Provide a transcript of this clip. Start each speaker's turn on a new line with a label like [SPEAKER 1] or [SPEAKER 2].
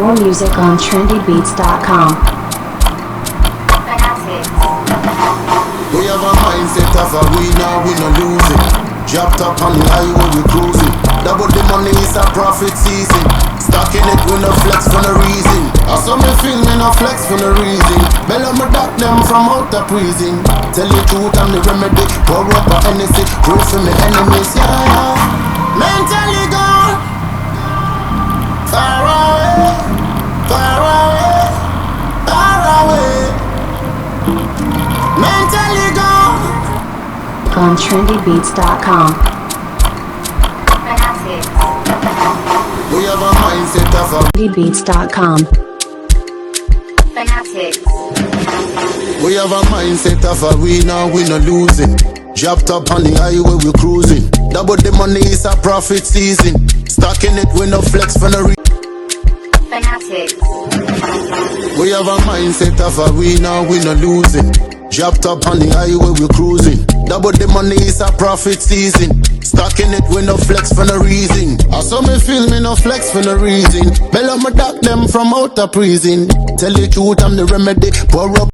[SPEAKER 1] More music on trendybeats.com.
[SPEAKER 2] We have a mindset of a winner, we no lose it. Dropped up on the highway, we cruising. Double the money is a profit season. Stacking it, we no flex for no reason. I saw me feel me no flex for no reason. Bella me dock them from out the prison. Tell the truth, I'm the remedy. Pour up a Hennessy, pray for me enemies, yeah. Mentally gone, far away, far away, far away. Mentally gone.
[SPEAKER 1] On trendybeats.com.
[SPEAKER 2] We have a mindset of a
[SPEAKER 1] trendybeats.com.
[SPEAKER 2] We have a mindset of a winner, we no losing. Dropped up on the highway, we cruising. Double the money is a profit season. Stacking it, we no flex for no reason. We have a mindset of a winner, we no losing. Dropped up on the highway, we cruising. Double the money is a profit season. Stacking it, we no flex for no reason. I saw me feel me no flex for no reason. Bella me dock them from out the prison. Tell the truth, I'm the remedy. Pour up